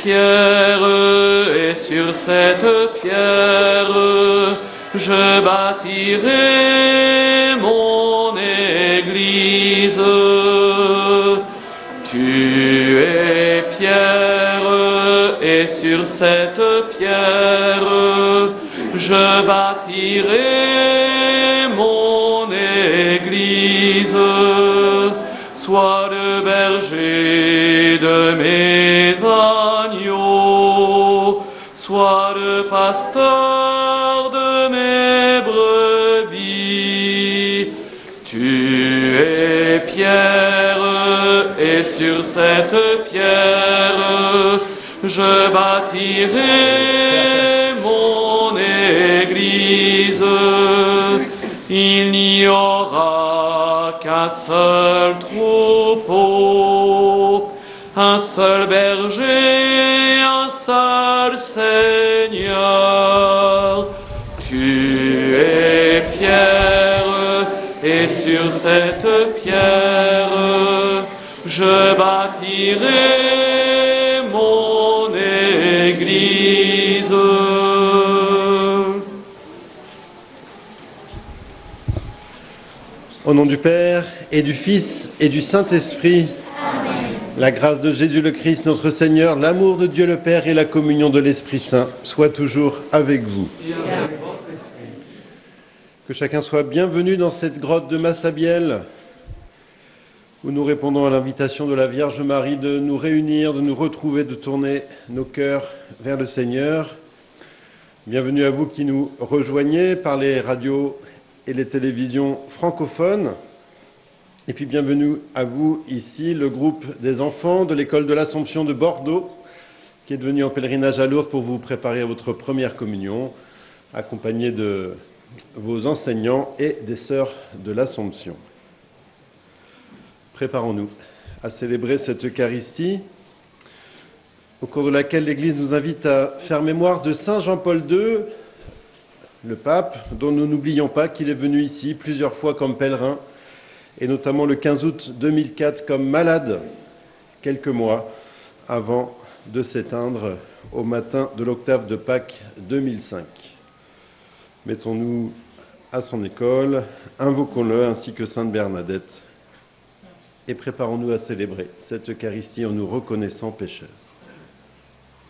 pierre, et sur cette pierre, je bâtirai mon église. Tu es pierre, et sur cette pierre, je bâtirai mon église. Sois le berger de mes agneaux, sois le pasteur de mes brebis. Tu es pierre, et sur cette pierre, je bâtirai mon église. Il n'y aura qu'un seul troupeau, un seul berger, un seul Seigneur. Tu es pierre, et sur cette pierre, je bâtirai mon église. Au nom du Père, et du Fils, et du Saint-Esprit, amen. La grâce de Jésus le Christ, notre Seigneur, l'amour de Dieu le Père et la communion de l'Esprit Saint soient toujours avec vous. Et avec votre esprit. Que chacun soit bienvenu dans cette grotte de Massabielle, où nous répondons à l'invitation de la Vierge Marie de nous réunir, de nous retrouver, de tourner nos cœurs vers le Seigneur. Bienvenue à vous qui nous rejoignez par les radios et les télévisions francophones. Et puis bienvenue à vous ici, le groupe des enfants de l'école de l'Assomption de Bordeaux, qui est venu en pèlerinage à Lourdes pour vous préparer à votre première communion, accompagné de vos enseignants et des sœurs de l'Assomption. Préparons-nous à célébrer cette Eucharistie, au cours de laquelle l'Église nous invite à faire mémoire de Saint Jean-Paul II, le pape, dont nous n'oublions pas qu'il est venu ici plusieurs fois comme pèlerin, et notamment le 15 août 2004 comme malade, quelques mois avant de s'éteindre au matin de l'octave de Pâques 2005. Mettons-nous à son école, invoquons-le ainsi que Sainte Bernadette, et préparons-nous à célébrer cette Eucharistie en nous reconnaissant pécheurs.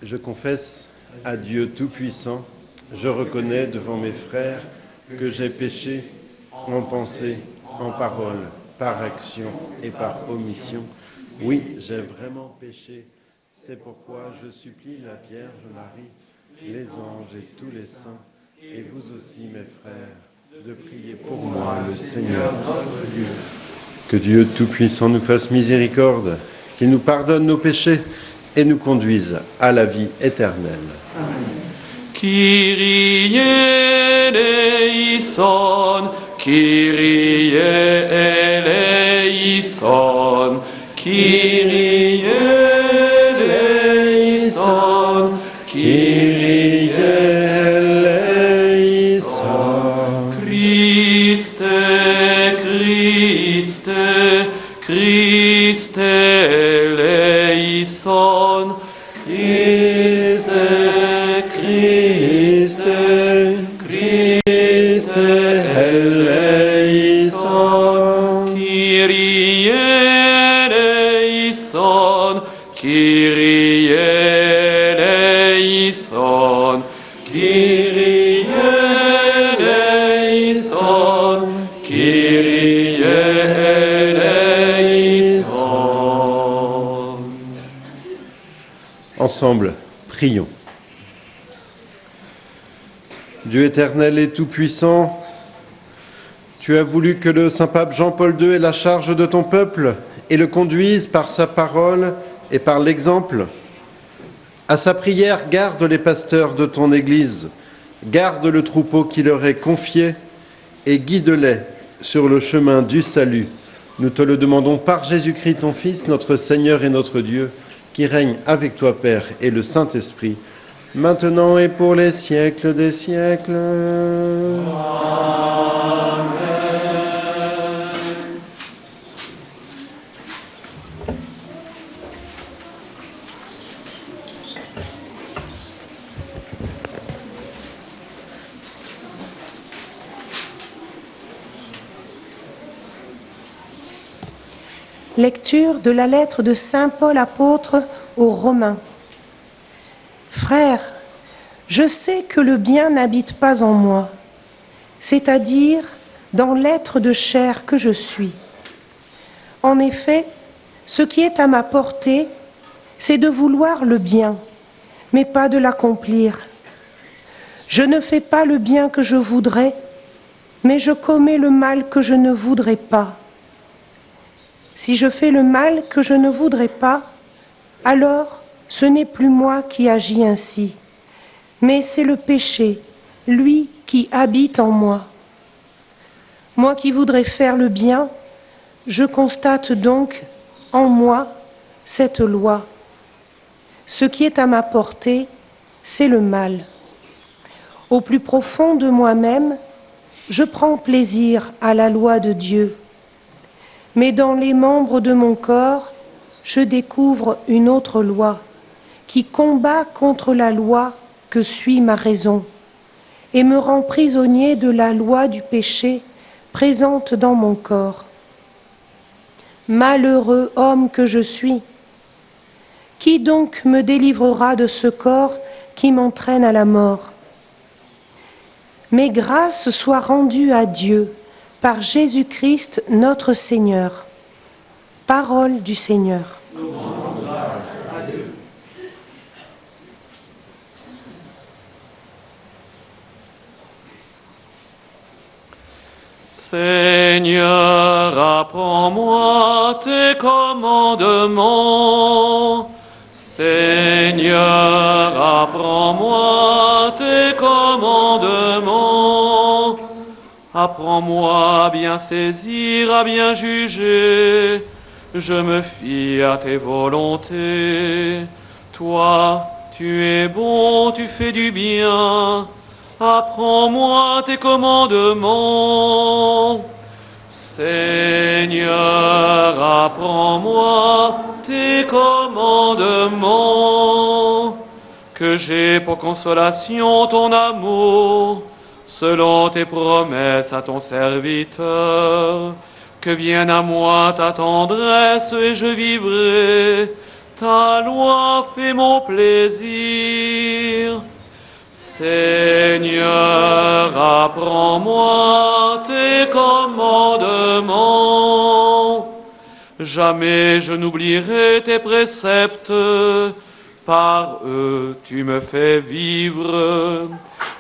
Je confesse à Dieu Tout-Puissant, je reconnais devant mes frères que j'ai péché en pensée, en parole, par action et par omission. Oui, j'ai vraiment péché. C'est pourquoi je supplie la Vierge Marie, les anges et tous les saints, et vous aussi, mes frères, de prier pour moi, le Seigneur notre Dieu. Que Dieu Tout-Puissant nous fasse miséricorde, qu'il nous pardonne nos péchés et nous conduise à la vie éternelle. Amen. Kyrie eleison, Kyrie eleison, Kyrie eleison, Kyrie eleison. Christe, Christe, Christe eleison, Christe, Christe, Christe eleison, Kyrie eleison, Kyrie eleison, Kyrie eleison, Kyrie eleison. Ensemble, prions. Dieu éternel et tout-puissant, tu as voulu que le Saint-Pape Jean-Paul II ait la charge de ton peuple et le conduise par sa parole et par l'exemple. À sa prière, garde les pasteurs de ton Église, garde le troupeau qui leur est confié et guide-les sur le chemin du salut. Nous te le demandons par Jésus-Christ, ton Fils, notre Seigneur et notre Dieu, qui règne avec toi, Père, et le Saint-Esprit, maintenant et pour les siècles des siècles. Amen. Lecture de la lettre de Saint Paul apôtre aux Romains. Frères, je sais que le bien n'habite pas en moi, c'est-à-dire dans l'être de chair que je suis. En effet, ce qui est à ma portée, c'est de vouloir le bien, mais pas de l'accomplir. Je ne fais pas le bien que je voudrais, mais je commets le mal que je ne voudrais pas. Si je fais le mal que je ne voudrais pas, alors ce n'est plus moi qui agis ainsi, mais c'est le péché, lui qui habite en moi. Moi qui voudrais faire le bien, je constate donc en moi cette loi. Ce qui est à ma portée, c'est le mal. Au plus profond de moi-même, je prends plaisir à la loi de Dieu. Mais dans les membres de mon corps, je découvre une autre loi qui combat contre la loi que suit ma raison et me rend prisonnier de la loi du péché présente dans mon corps. Malheureux homme que je suis, qui donc me délivrera de ce corps qui m'entraîne à la mort? Mais grâce soit rendue à Dieu par Jésus-Christ notre Seigneur. Parole du Seigneur. Nous rendons grâce à Dieu. Seigneur, apprends-moi tes commandements. Seigneur, apprends-moi tes commandements. Apprends-moi à bien saisir, à bien juger. Je me fie à tes volontés. Toi, tu es bon, tu fais du bien. Apprends-moi tes commandements. Seigneur, apprends-moi tes commandements. Que j'ai pour consolation ton amour, selon tes promesses à ton serviteur. Que vienne à moi ta tendresse et je vivrai. Ta loi fait mon plaisir. Seigneur, apprends-moi tes commandements. Jamais je n'oublierai tes préceptes. Par eux, tu me fais vivre.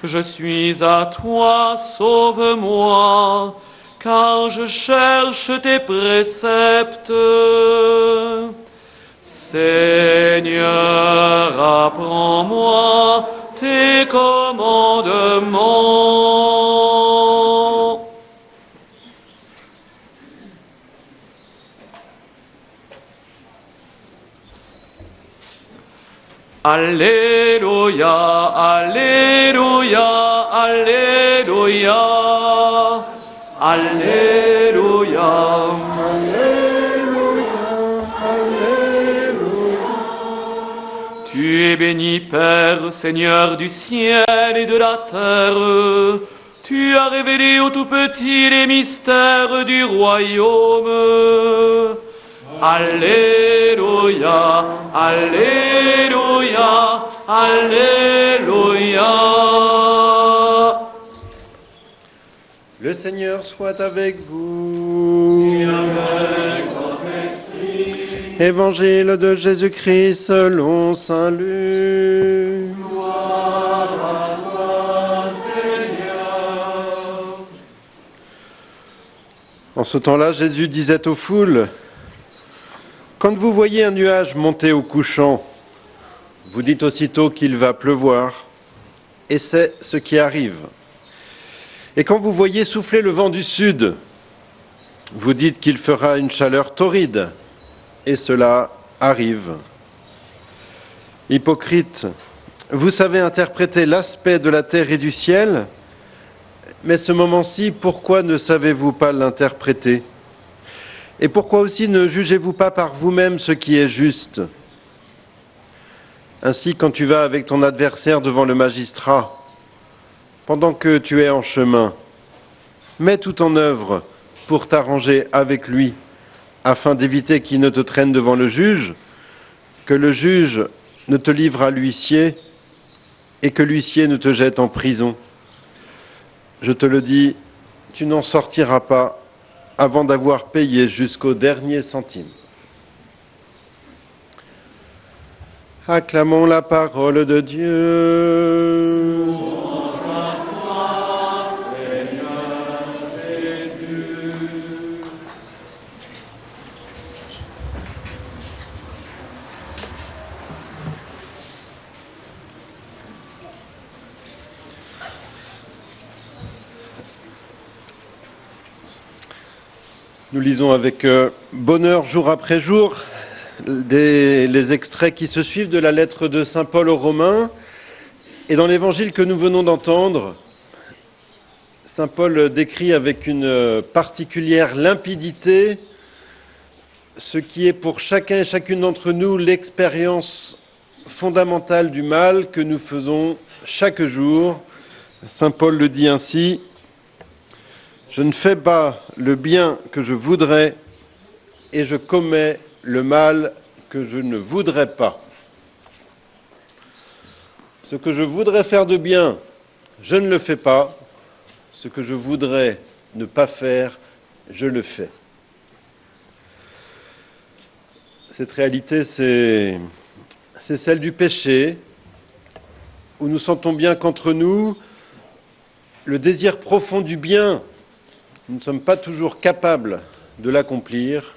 Je suis à toi, sauve-moi, car je cherche tes préceptes. Seigneur, apprends-moi tes commandements. Alléluia, Alléluia, Alléluia, Alléluia, Alléluia. Tu es béni, Père, Seigneur du ciel et de la terre. Tu as révélé aux tout petits les mystères du royaume. Alléluia, Alléluia, Alléluia. Le Seigneur soit avec vous. Et avec votre esprit. Évangile de Jésus-Christ selon saint Luc. Gloire à toi, Seigneur. En ce temps-là, Jésus disait aux foules: quand vous voyez un nuage monter au couchant, vous dites aussitôt qu'il va pleuvoir, et c'est ce qui arrive. Et quand vous voyez souffler le vent du sud, vous dites qu'il fera une chaleur torride, et cela arrive. Hypocrite, vous savez interpréter l'aspect de la terre et du ciel, mais ce moment-ci, pourquoi ne savez-vous pas l'interpréter ? Et pourquoi aussi ne jugez-vous pas par vous-même ce qui est juste ? Ainsi, quand tu vas avec ton adversaire devant le magistrat, pendant que tu es en chemin, mets tout en œuvre pour t'arranger avec lui, afin d'éviter qu'il ne te traîne devant le juge, que le juge ne te livre à l'huissier et que l'huissier ne te jette en prison. Je te le dis, tu n'en sortiras pas avant d'avoir payé jusqu'au dernier centime. Acclamons la parole de Dieu. Nous lisons avec bonheur jour après jour les extraits qui se suivent de la lettre de saint Paul aux Romains. Et dans l'évangile que nous venons d'entendre, saint Paul décrit avec une particulière limpidité ce qui est pour chacun et chacune d'entre nous l'expérience fondamentale du mal que nous faisons chaque jour. Saint Paul le dit ainsi: « Je ne fais pas le bien que je voudrais et je commets le mal que je ne voudrais pas. Ce que je voudrais faire de bien, je ne le fais pas. Ce que je voudrais ne pas faire, je le fais. » Cette réalité, c'est celle du péché, où nous sentons bien qu'entre nous, le désir profond du bien, nous ne sommes pas toujours capables de l'accomplir,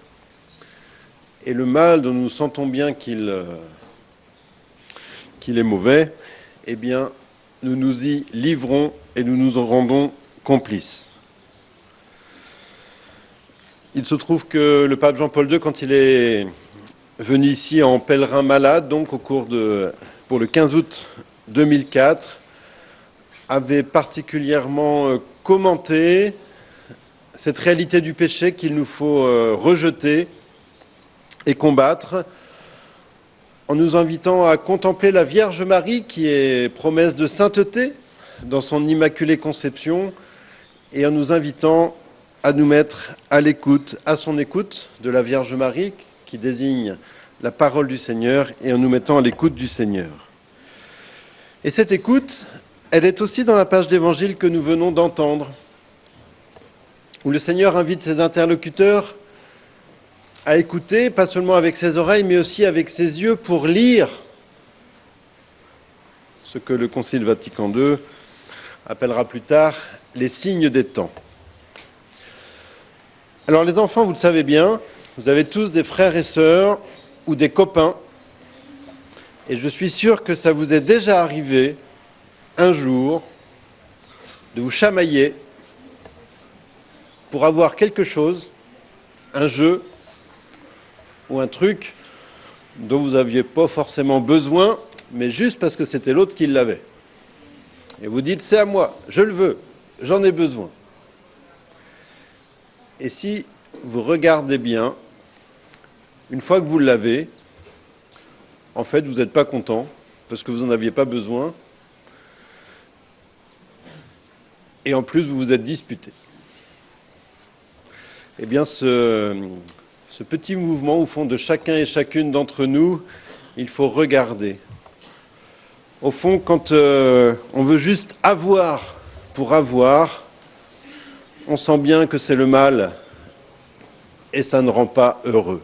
et le mal dont nous sentons bien qu'il est mauvais, eh bien, nous nous y livrons et nous nous en rendons complices. Il se trouve que le pape Jean-Paul II, quand il est venu ici en pèlerin malade, donc pour le 15 août 2004, avait particulièrement commenté cette réalité du péché qu'il nous faut rejeter et combattre, en nous invitant à contempler la Vierge Marie, qui est promesse de sainteté dans son Immaculée Conception, et en nous invitant à nous mettre à son écoute de la Vierge Marie, qui désigne la parole du Seigneur, et en nous mettant à l'écoute du Seigneur. Et cette écoute, elle est aussi dans la page d'évangile que nous venons d'entendre, où le Seigneur invite ses interlocuteurs à écouter, pas seulement avec ses oreilles, mais aussi avec ses yeux, pour lire ce que le Concile Vatican II appellera plus tard les signes des temps. Alors les enfants, vous le savez bien, vous avez tous des frères et sœurs ou des copains, et je suis sûr que ça vous est déjà arrivé un jour de vous chamailler pour avoir quelque chose, un jeu ou un truc dont vous n'aviez pas forcément besoin, mais juste parce que c'était l'autre qui l'avait. Et vous dites, c'est à moi, je le veux, j'en ai besoin. Et si vous regardez bien, une fois que vous l'avez, en fait, vous n'êtes pas content, parce que vous n'en aviez pas besoin, et en plus, vous vous êtes disputé. Eh bien, ce petit mouvement au fond de chacun et chacune d'entre nous, il faut regarder. Au fond, quand on veut juste avoir pour avoir, on sent bien que c'est le mal et ça ne rend pas heureux.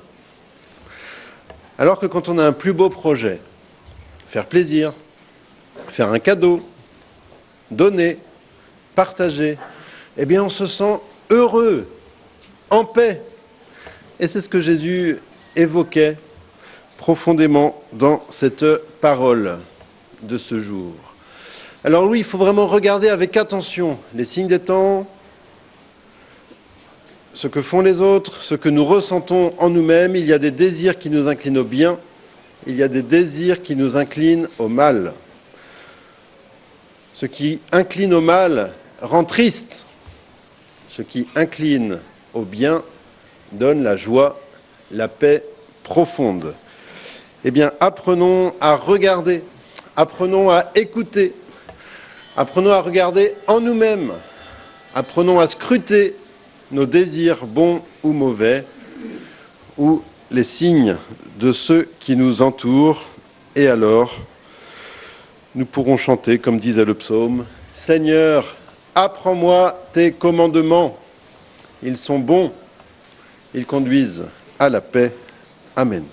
Alors que quand on a un plus beau projet, faire plaisir, faire un cadeau, donner, partager, eh bien on se sent heureux, en paix. Et c'est ce que Jésus évoquait profondément dans cette parole de ce jour. Alors oui, il faut vraiment regarder avec attention les signes des temps, ce que font les autres, ce que nous ressentons en nous-mêmes. Il y a des désirs qui nous inclinent au bien, il y a des désirs qui nous inclinent au mal. Ce qui incline au mal rend triste, ce qui incline au bien donne la joie, la paix profonde. Eh bien, apprenons à regarder, apprenons à écouter, apprenons à regarder en nous-mêmes, apprenons à scruter nos désirs bons ou mauvais ou les signes de ceux qui nous entourent. Et alors, nous pourrons chanter, comme disait le psaume, « Seigneur, apprends-moi tes commandements. Ils sont bons, ils conduisent à la paix. Amen. »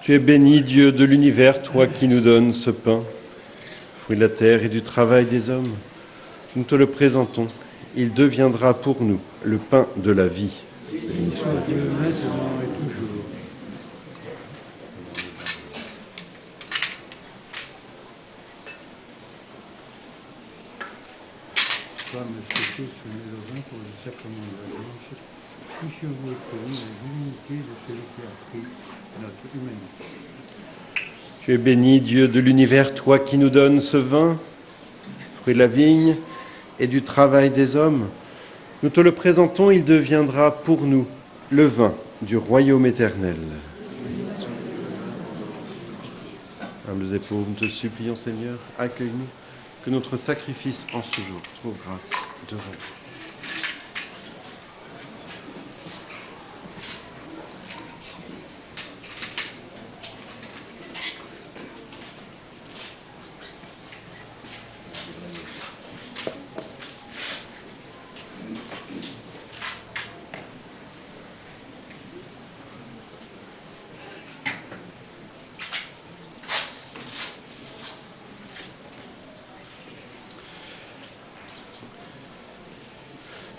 Tu es béni, Dieu de l'univers, toi qui nous donnes ce pain, fruit de la terre et du travail des hommes. Nous te le présentons. Il deviendra pour nous le pain de la vie. Béni soit Dieu maintenant et toujours. Comme ce que sur le vin pour le sacrement de la blanche, puissions-vous obtenir la divinité de celui qui a pris notre humanité. Tu es béni, Dieu de l'univers, toi qui nous donnes ce vin, fruit de la vigne et du travail des hommes. Nous te le présentons, il deviendra pour nous le vin du royaume éternel. Humbles et pauvres, nous te supplions, Seigneur, accueille-nous, que notre sacrifice en ce jour trouve grâce devant nous.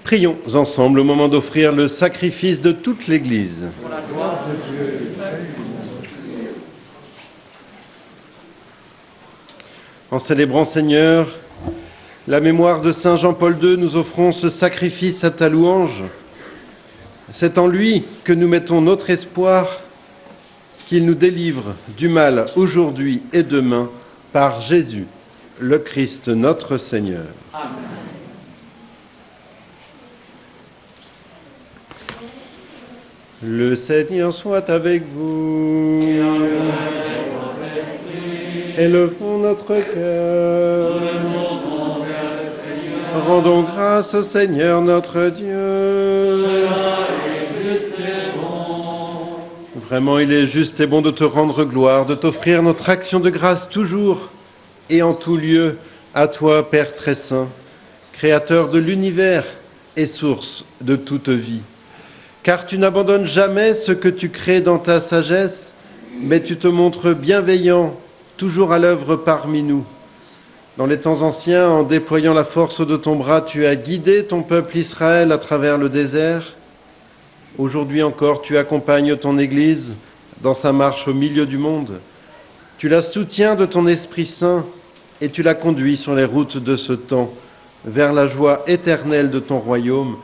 Prions ensemble au moment d'offrir le sacrifice de toute l'Église. Pour la gloire de Dieu. En célébrant, Seigneur, la mémoire de Saint Jean-Paul II, nous offrons ce sacrifice à ta louange. C'est en lui que nous mettons notre espoir, qu'il nous délivre du mal aujourd'hui et demain par Jésus, le Christ, notre Seigneur. Amen. Le Seigneur soit avec vous. Élevons notre cœur. Rendons grâce au Seigneur notre Dieu. Vraiment, il est juste et bon de te rendre gloire, de t'offrir notre action de grâce toujours et en tout lieu à toi, Père très saint, Créateur de l'univers et source de toute vie. Car tu n'abandonnes jamais ce que tu crées dans ta sagesse, mais tu te montres bienveillant, toujours à l'œuvre parmi nous. Dans les temps anciens, en déployant la force de ton bras, tu as guidé ton peuple Israël à travers le désert. Aujourd'hui encore, tu accompagnes ton Église dans sa marche au milieu du monde. Tu la soutiens de ton Esprit Saint et tu la conduis sur les routes de ce temps, vers la joie éternelle de ton royaume,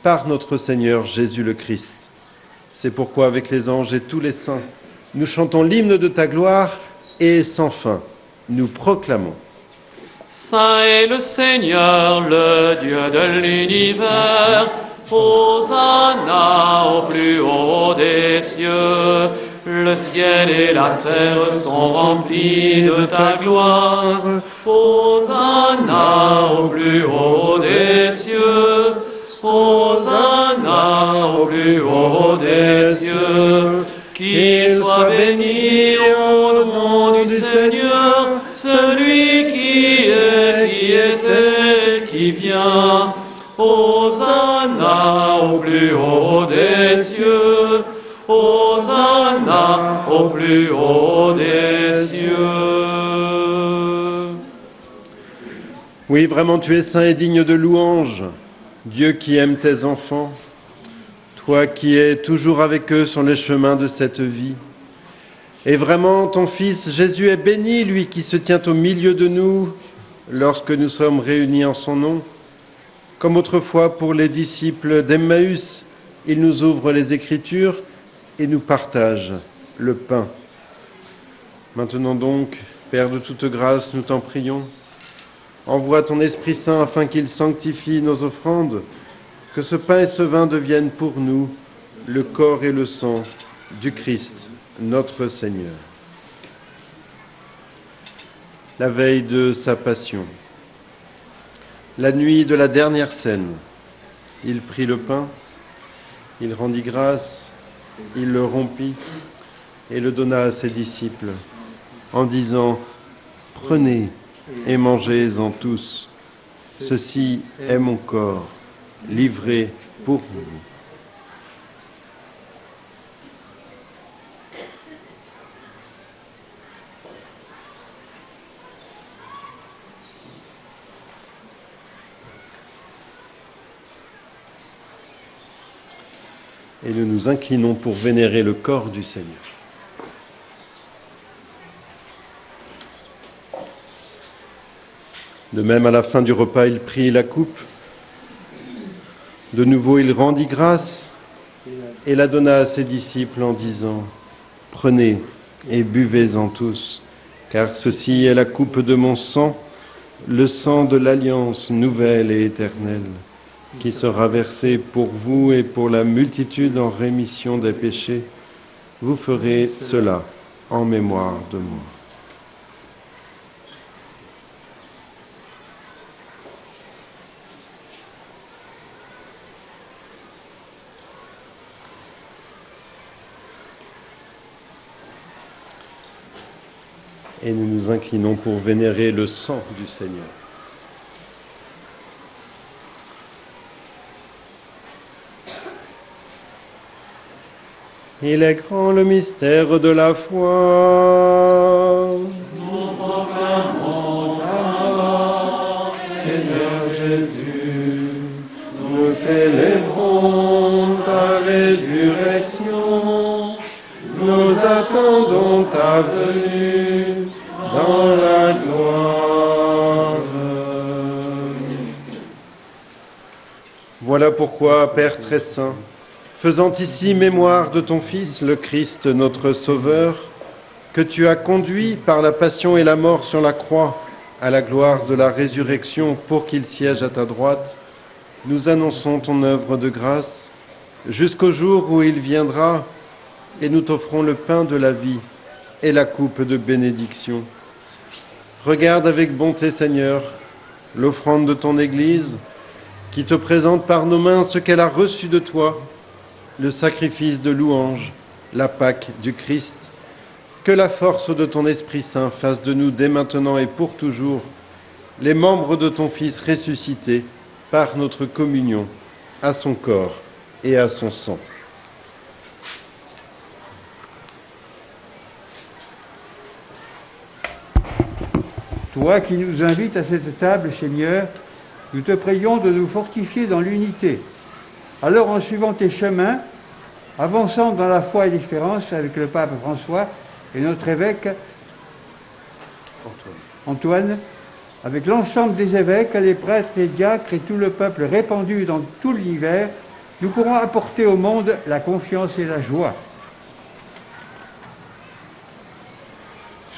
par notre Seigneur Jésus le Christ. C'est pourquoi, avec les anges et tous les saints, nous chantons l'hymne de ta gloire et sans fin, nous proclamons. Saint est le Seigneur, le Dieu de l'univers. Hosanna au plus haut des cieux. Le ciel et la terre sont remplis de ta gloire. Hosanna au plus haut des cieux. Hosanna au plus haut des cieux. Qu'il soit béni au nom du Seigneur, celui qui est, qui était, qui vient. Hosanna au plus haut des cieux. Hosanna au plus haut des cieux. Oui, vraiment, tu es saint et digne de louange. Dieu qui aime tes enfants, toi qui es toujours avec eux sur les chemins de cette vie. Et vraiment, ton Fils Jésus est béni, lui qui se tient au milieu de nous lorsque nous sommes réunis en son nom. Comme autrefois pour les disciples d'Emmaüs, il nous ouvre les Écritures et nous partage le pain. Maintenant donc, Père de toute grâce, nous t'en prions, envoie ton Esprit Saint afin qu'il sanctifie nos offrandes, que ce pain et ce vin deviennent pour nous le corps et le sang du Christ, notre Seigneur. La veille de sa passion, la nuit de la dernière scène, il prit le pain, il rendit grâce, il le rompit et le donna à ses disciples en disant « Prenez et mangez-en tous, ceci est mon corps livré pour vous. » Et nous nous inclinons pour vénérer le corps du Seigneur. De même, à la fin du repas, il prit la coupe. De nouveau, il rendit grâce et la donna à ses disciples en disant « Prenez et buvez-en tous, car ceci est la coupe de mon sang, le sang de l'alliance nouvelle et éternelle, qui sera versé pour vous et pour la multitude en rémission des péchés. Vous ferez cela en mémoire de moi. » Et nous nous inclinons pour vénérer le sang du Seigneur. Il est grand le mystère de la foi. Nous proclamons ta mort, Seigneur Jésus. Nous célébrons ta résurrection. Nous attendons ta venue dans la gloire. Voilà pourquoi, Père très saint, faisant ici mémoire de ton Fils, le Christ, notre Sauveur, que tu as conduit par la passion et la mort sur la croix à la gloire de la résurrection pour qu'il siège à ta droite, nous annonçons ton œuvre de grâce jusqu'au jour où il viendra et nous t'offrons le pain de la vie et la coupe de bénédiction. Regarde avec bonté, Seigneur, l'offrande de ton Église qui te présente par nos mains ce qu'elle a reçu de toi, le sacrifice de louange, la Pâque du Christ. Que la force de ton Esprit Saint fasse de nous dès maintenant et pour toujours les membres de ton Fils ressuscité par notre communion à son corps et à son sang. Toi qui nous invites à cette table, Seigneur, nous te prions de nous fortifier dans l'unité. Alors, en suivant tes chemins, avançant dans la foi et l'espérance avec le pape François et notre évêque Antoine, avec l'ensemble des évêques, les prêtres, les diacres et tout le peuple répandu dans tout l'univers, nous pourrons apporter au monde la confiance et la joie.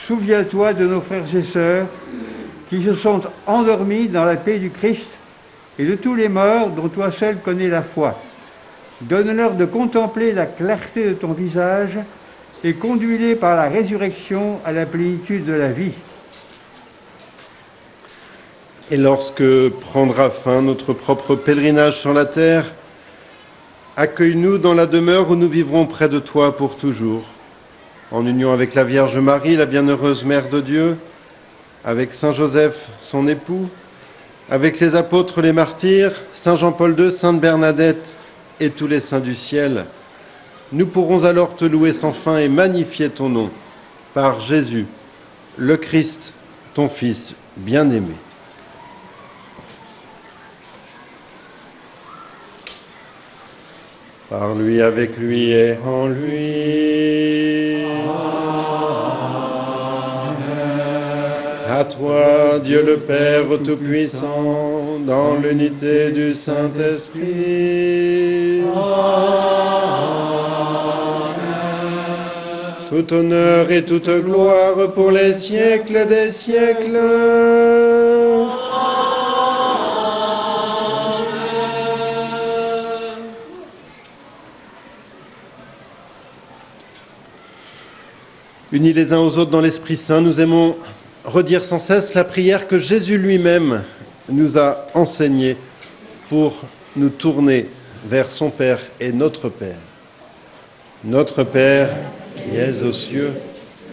Souviens-toi de nos frères et sœurs qui se sont endormis dans la paix du Christ et de tous les morts dont toi seul connais la foi. Donne-leur de contempler la clarté de ton visage et conduis-les par la résurrection à la plénitude de la vie. Et lorsque prendra fin notre propre pèlerinage sur la terre, accueille-nous dans la demeure où nous vivrons près de toi pour toujours, en union avec la Vierge Marie, la bienheureuse Mère de Dieu, avec Saint Joseph, son époux, avec les apôtres, les martyrs, Saint Jean-Paul II, Sainte Bernadette et tous les saints du ciel. Nous pourrons alors te louer sans fin et magnifier ton nom, par Jésus, le Christ, ton Fils bien-aimé. Par lui, avec lui et en lui. À toi, Dieu le Père Tout-Puissant, dans l'unité du Saint-Esprit. Tout honneur et toute gloire pour les siècles des siècles. Unis les uns aux autres dans l'Esprit Saint, nous aimons redire sans cesse la prière que Jésus lui-même nous a enseignée pour nous tourner vers son Père et notre Père. Notre Père qui es aux cieux,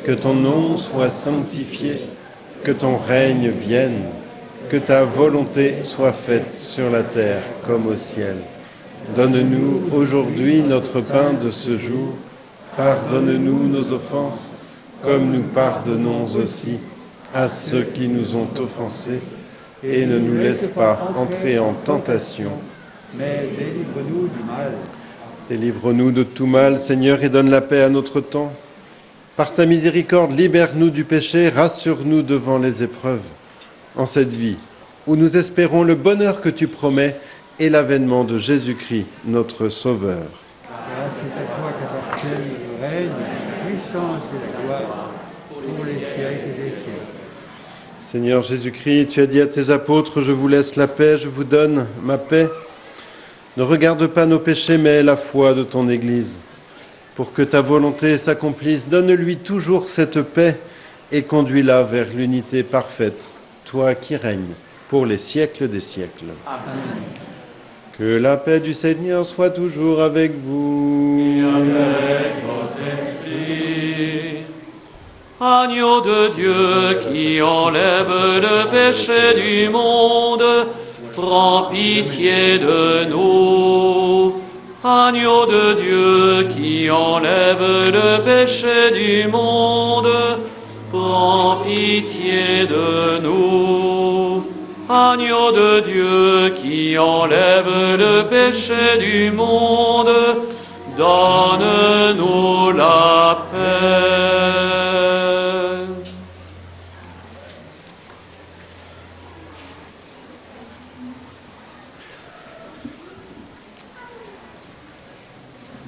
que ton nom soit sanctifié, que ton règne vienne, que ta volonté soit faite sur la terre comme au ciel. Donne-nous aujourd'hui notre pain de ce jour. Pardonne-nous nos offenses, comme nous pardonnons aussi à ceux qui nous ont offensés, et ne nous laisse pas entrer en tentation, mais délivre-nous du mal. Délivre-nous de tout mal, Seigneur, et donne la paix à notre temps. Par ta miséricorde, libère-nous du péché, rassure-nous devant les épreuves, en cette vie où nous espérons le bonheur que tu promets et l'avènement de Jésus-Christ, notre Sauveur. Car c'est à toi qu'appartiennent le règne, la puissance et la gloire pour les siècles des siècles. Seigneur Jésus-Christ, tu as dit à tes apôtres, je vous laisse la paix, je vous donne ma paix. Ne regarde pas nos péchés, mais la foi de ton Église. Pour que ta volonté s'accomplisse, donne-lui toujours cette paix et conduis-la vers l'unité parfaite, toi qui règnes pour les siècles des siècles. Amen. Que la paix du Seigneur soit toujours avec vous. Et avec votre esprit. Agneau de Dieu qui enlève le péché du monde, prends pitié de nous. Agneau de Dieu qui enlève le péché du monde, prends pitié de nous. Agneau de Dieu qui enlève le péché du monde, donne-nous la paix.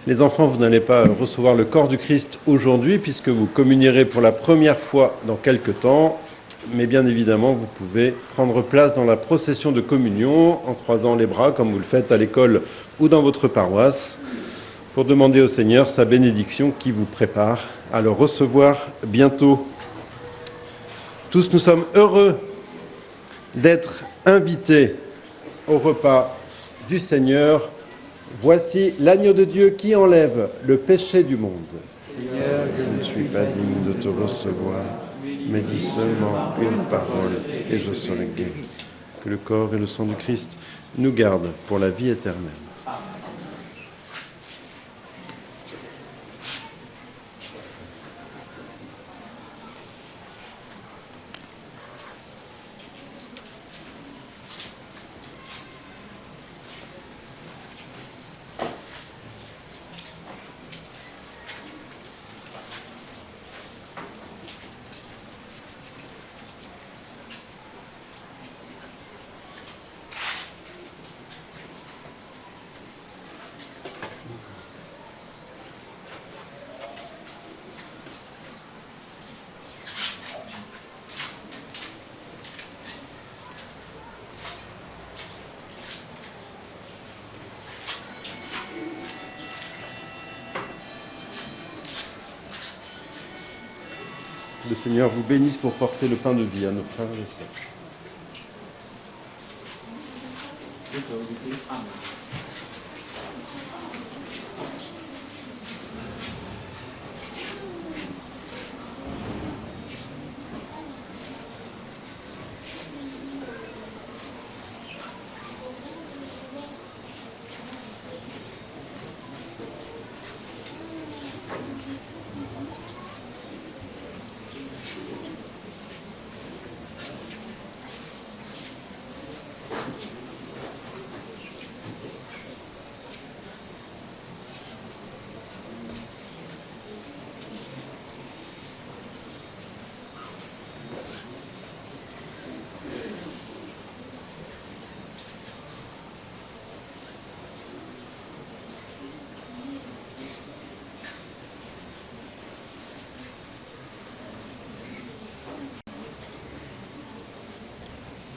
Les enfants, vous n'allez pas recevoir le corps du Christ aujourd'hui puisque vous communierez pour la première fois dans quelque temps. Mais bien évidemment, vous pouvez prendre place dans la procession de communion en croisant les bras comme vous le faites à l'école ou dans votre paroisse pour demander au Seigneur sa bénédiction qui vous prépare à le recevoir bientôt. Tous nous sommes heureux d'être invités au repas du Seigneur. Voici l'agneau de Dieu qui enlève le péché du monde. Seigneur, Je ne suis pas digne de te recevoir, mais dis seulement une parole et je serai guéri. Que le corps et le sang du Christ nous gardent pour la vie éternelle. Le Seigneur vous bénisse pour porter le pain de vie à nos frères et sœurs.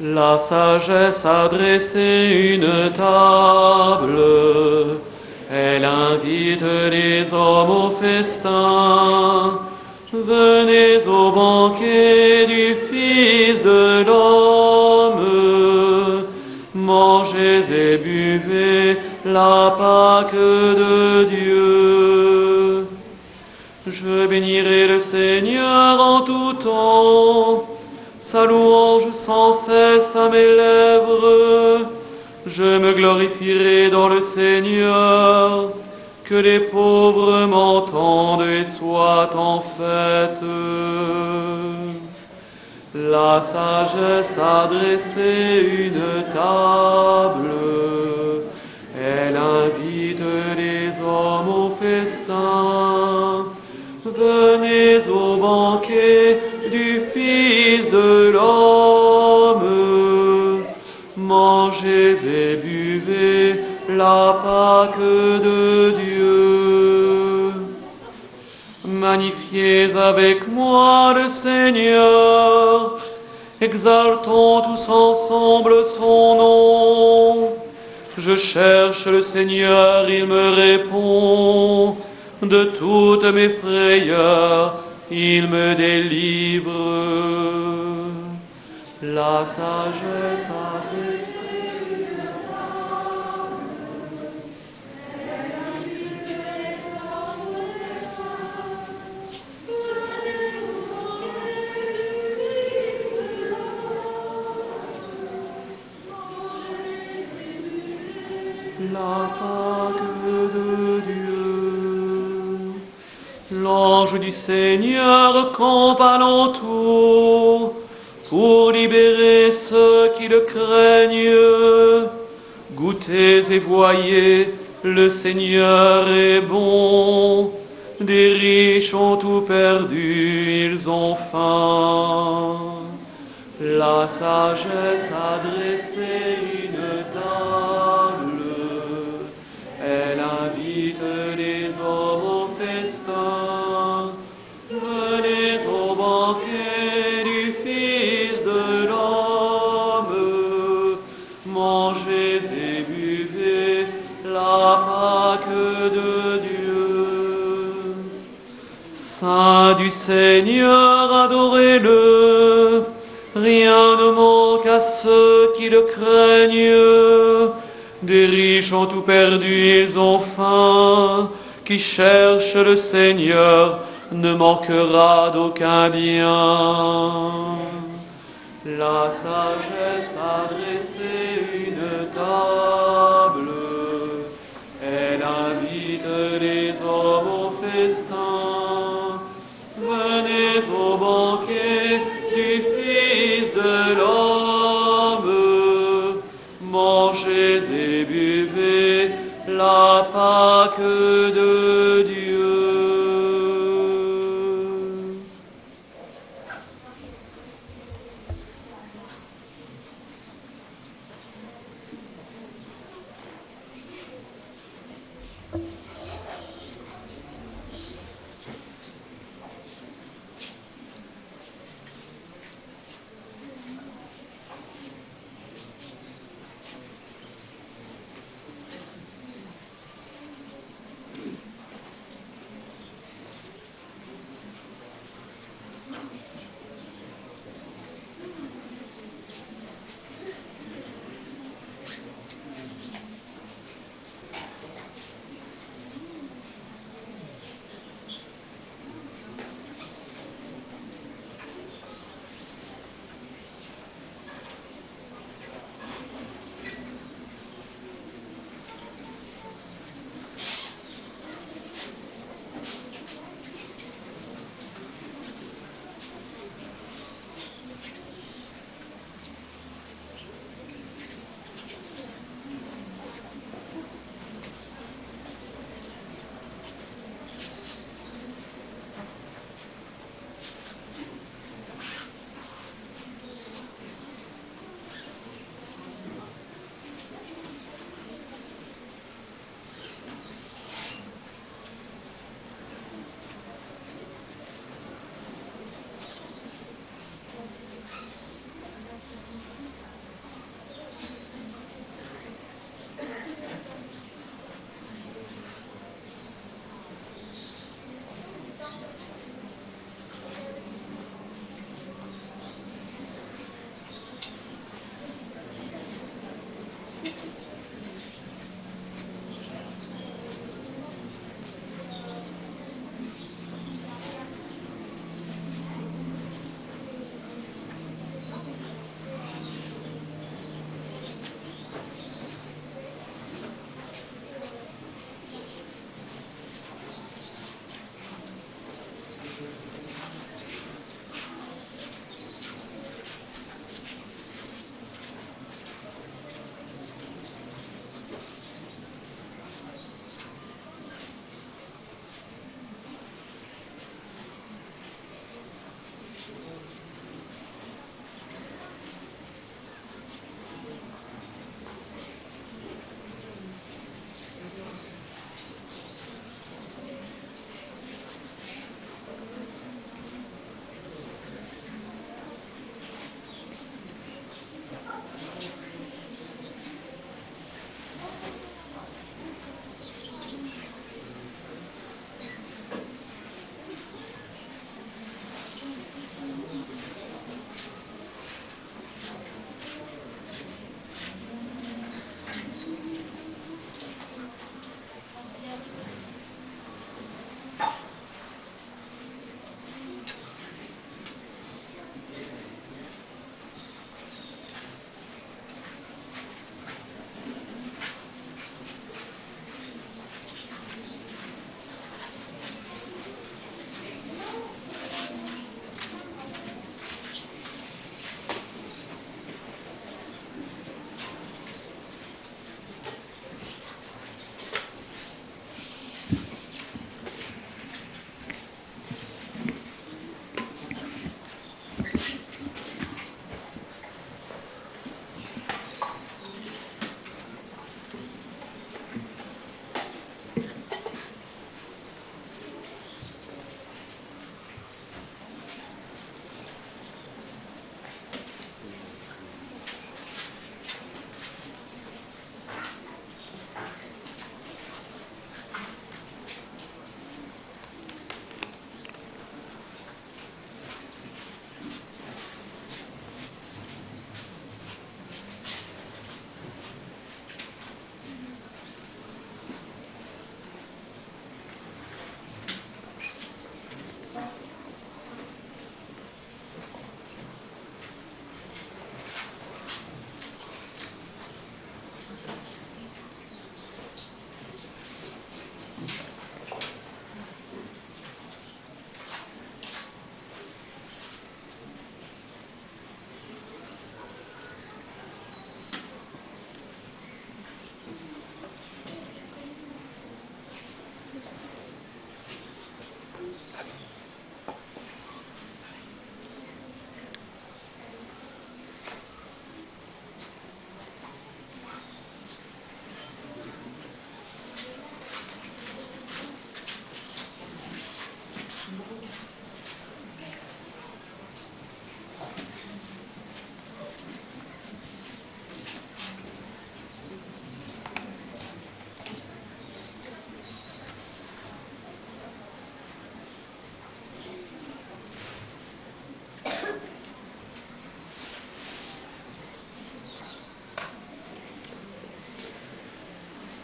La sagesse a dressé une table, elle invite les hommes au festin. Venez au banquet du Fils de l'homme, mangez et buvez la Pâque de Dieu. Je bénirai le Seigneur en tout temps, sa louange sans cesse à mes lèvres. Je me glorifierai dans le Seigneur, que les pauvres m'entendent et soient en fête. La sagesse a dressé une table, elle invite les hommes au festin. Venez au banquet du Fils de l'homme, mangez et buvez la Pâque de Dieu. Magnifiez avec moi le Seigneur, exaltons tous ensemble son nom. Je cherche le Seigneur, il me répond. De toutes mes frayeurs, il me délivre. La sagesse a dressé une table, elle invite les hommes au festin. Venez au banquet du Fils de l'homme, la Pâque de Dieu. L'ange du Seigneur campe alentour pour libérer ceux qui le craignent. Goûtez et voyez, le Seigneur est bon. Des riches ont tout perdu, ils ont faim. La sagesse a dressé une table, elle invite les hommes au festin. Venez au banquet du Fils de l'homme, mangez et buvez la Pâque de Dieu. Saint du Seigneur, adorez-le, rien ne manque à ceux qui le craignent. Des riches ont tout perdu, ils ont faim. Qui cherche le Seigneur ne manquera d'aucun bien. La sagesse a dressé une table, elle invite les hommes au festin. Venez au banquet du Fils de l'homme, mangez et buvez la Pâque de Dieu.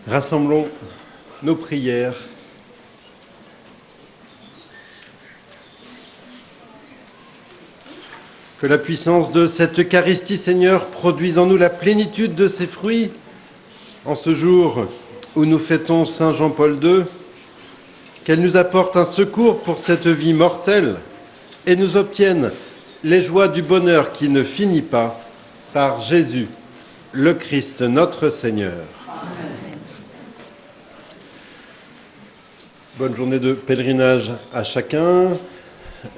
Rassemblons nos prières. Que la puissance de cette Eucharistie, Seigneur, produise en nous la plénitude de ses fruits. En ce jour où nous fêtons Saint Jean-Paul II, qu'elle nous apporte un secours pour cette vie mortelle et nous obtienne les joies du bonheur qui ne finit pas, par Jésus, le Christ, notre Seigneur. Amen. Bonne journée de pèlerinage à chacun.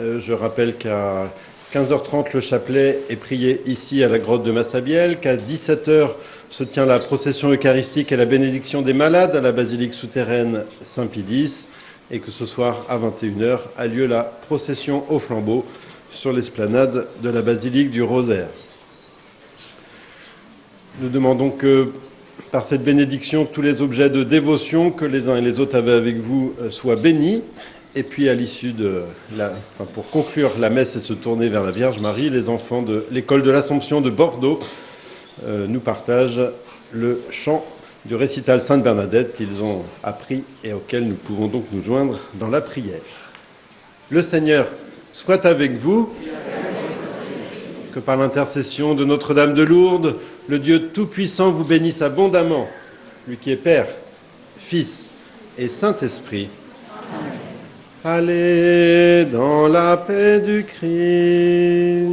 Je rappelle qu'à 15h30, le chapelet est prié ici à la grotte de Massabielle, qu'à 17h se tient la procession eucharistique et la bénédiction des malades à la basilique souterraine Saint-Pie-X, et que ce soir, à 21h, a lieu la procession au flambeau sur l'esplanade de la basilique du Rosaire. Nous demandons que, par cette bénédiction, tous les objets de dévotion que les uns et les autres avaient avec vous soient bénis. Et puis, à l'issue pour conclure la messe et se tourner vers la Vierge Marie, les enfants de l'école de l'Assomption de Bordeaux nous partagent le chant du récital Sainte Bernadette qu'ils ont appris et auquel nous pouvons donc nous joindre dans la prière. Le Seigneur soit avec vous, que par l'intercession de Notre-Dame de Lourdes, le Dieu Tout-Puissant vous bénisse abondamment, lui qui est Père, Fils et Saint-Esprit. Amen. Allez dans la paix du Christ.